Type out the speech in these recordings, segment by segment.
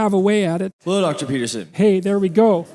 have away at it. Hello, Dr. Peterson. Hey, there we go.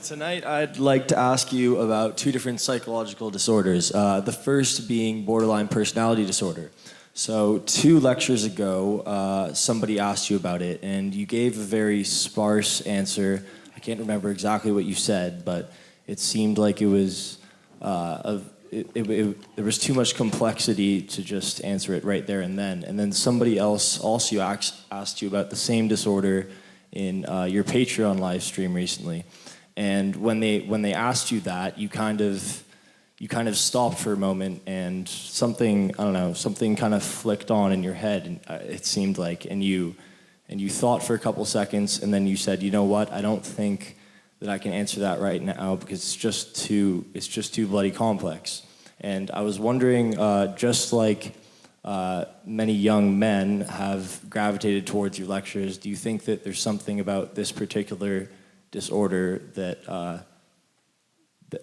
Tonight, I'd like to ask you about two different psychological disorders. The first being borderline personality disorder. So 2 lectures ago, somebody asked you about it, and you gave a very sparse answer. I can't remember exactly what you said, but it seemed like it was there was too much complexity to just answer it right there and then. And then somebody else also asked you about the same disorder in your Patreon live stream recently. And when they asked you that, you kind of stopped for a moment, and something kind of flicked on in your head, and it seemed like, and you thought for a couple seconds, and then you said, you know what, I don't think that I can answer that right now because it's just too bloody complex. And I was wondering, just like many young men have gravitated towards your lectures, do you think that there's something about this particular disorder that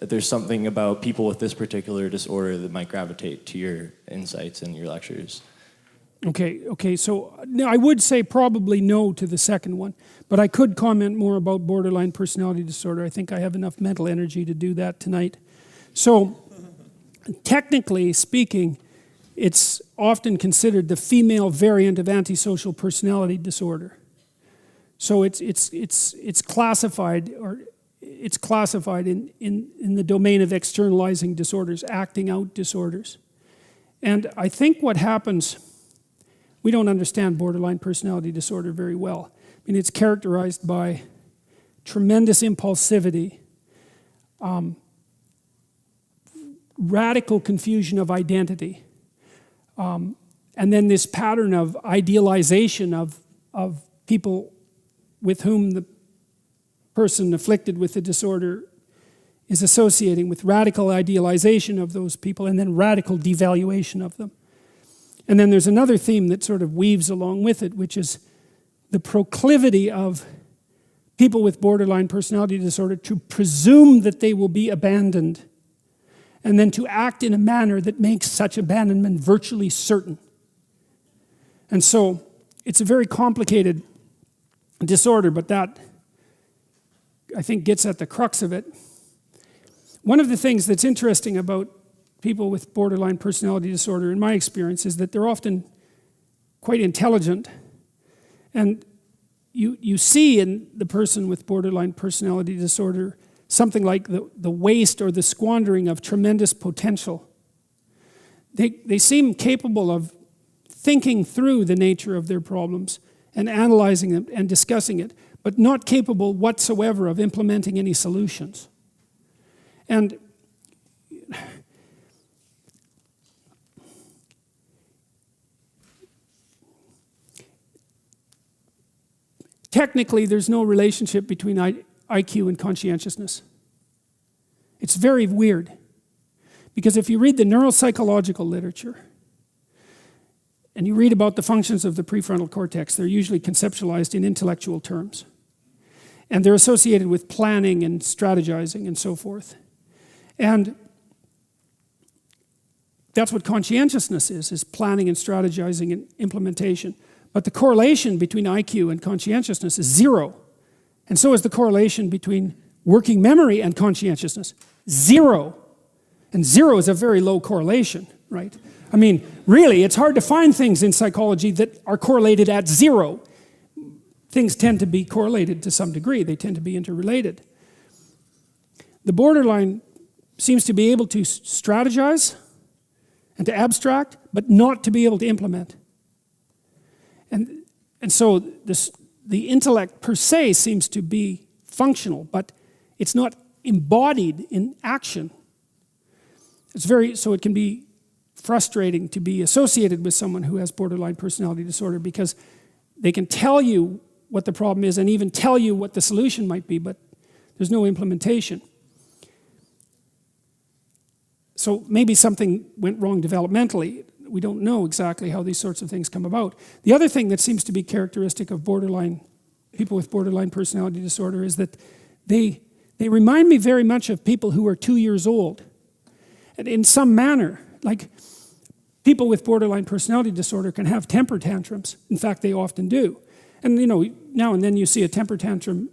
there's something about people with this particular disorder that might gravitate to your insights and your lectures? Okay, so I would say probably no to the second one, but I could comment more about borderline personality disorder. I think I have enough mental energy to do that tonight. So, technically speaking, it's often considered the female variant of antisocial personality disorder. So it's classified in the domain of externalizing disorders, acting out disorders. And I think what happens, we don't understand borderline personality disorder very well. I mean, it's characterized by tremendous impulsivity, radical confusion of identity, and then this pattern of idealization of people with whom the person afflicted with the disorder is associating, with radical idealization of those people and then radical devaluation of them. And then there's another theme that sort of weaves along with it, which is the proclivity of people with borderline personality disorder to presume that they will be abandoned and then to act in a manner that makes such abandonment virtually certain. And so it's a very complicated disorder, but that, I think, gets at the crux of it. One of the things that's interesting about people with borderline personality disorder, in my experience, is that they're often quite intelligent. And you see in the person with borderline personality disorder something like the waste or the squandering of tremendous potential. They seem capable of thinking through the nature of their problems and analyzing them and discussing it, but not capable whatsoever of implementing any solutions. And technically, there's no relationship between IQ and conscientiousness. It's very weird, because if you read the neuropsychological literature and you read about the functions of the prefrontal cortex, they're usually conceptualized in intellectual terms. And they're associated with planning and strategizing and so forth. And that's what conscientiousness is planning and strategizing and implementation. But the correlation between IQ and conscientiousness is 0. And so is the correlation between working memory and conscientiousness. 0. And 0 is a very low correlation, right? I mean, really, it's hard to find things in psychology that are correlated at 0. Things tend to be correlated to some degree. They tend to be interrelated. The borderline seems to be able to strategize and to abstract, but not to be able to implement. And so the intellect per se seems to be functional, but it's not embodied in action. So it can be frustrating to be associated with someone who has borderline personality disorder, because they can tell you what the problem is and even tell you what the solution might be, but there's no implementation. So maybe something went wrong developmentally. We don't know exactly how these sorts of things come about. The other thing that seems to be characteristic of people with borderline personality disorder is that they remind me very much of people who are 2 years old. And in some manner, like people with borderline personality disorder can have temper tantrums. In fact, they often do. And now and then you see a temper tantrum,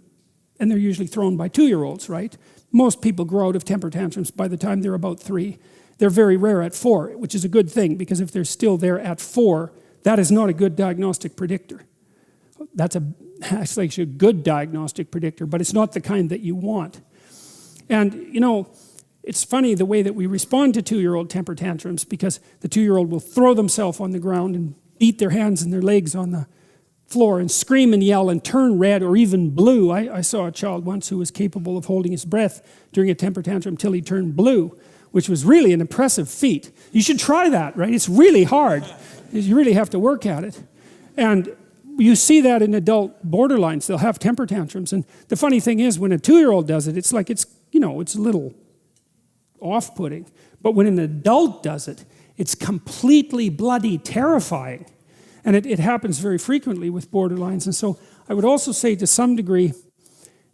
and they're usually thrown by 2-year-olds, right? Most people grow out of temper tantrums by the time they're about 3. They're very rare at 4, which is a good thing, because if they're still there at 4, that is not a good diagnostic predictor. That's actually a good diagnostic predictor, but it's not the kind that you want. And it's funny the way that we respond to 2-year-old temper tantrums, because the 2-year-old will throw themselves on the ground and beat their hands and their legs on the floor and scream and yell and turn red or even blue. I saw a child once who was capable of holding his breath during a temper tantrum until he turned blue, which was really an impressive feat. You should try that, right? It's really hard. You really have to work at it. And you see that in adult borderlines. They'll have temper tantrums. And the funny thing is, when a 2-year-old does it, it's like it's a little off-putting. But when an adult does it, it's completely bloody terrifying. And it happens very frequently with borderlines. And so I would also say, to some degree,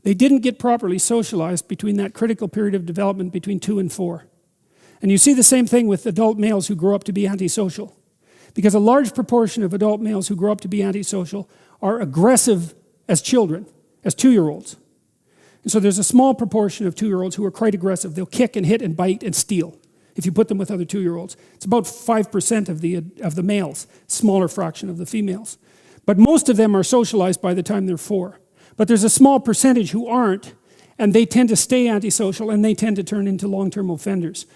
they didn't get properly socialized between that critical period of development between 2 and 4. And you see the same thing with adult males who grow up to be antisocial. Because a large proportion of adult males who grow up to be antisocial are aggressive as children, as 2-year-olds. And so there's a small proportion of 2-year-olds who are quite aggressive. They'll kick and hit and bite and steal if you put them with other 2-year-olds. It's about 5% of the males, smaller fraction of the females. But most of them are socialized by the time they're 4. But there's a small percentage who aren't, and they tend to stay antisocial, and they tend to turn into long-term offenders.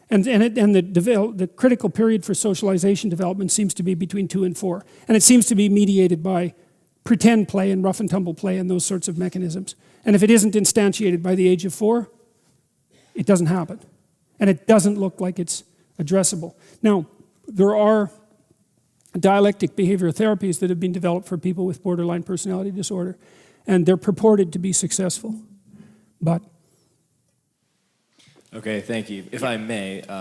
And the critical period for socialization development seems to be between 2 and 4. And it seems to be mediated by pretend play and rough and tumble play and those sorts of mechanisms. And if it isn't instantiated by the age of 4, it doesn't happen. And it doesn't look like it's addressable. Now, there are dialectic behavioral therapies that have been developed for people with borderline personality disorder, and they're purported to be successful. But okay, thank you. If I may,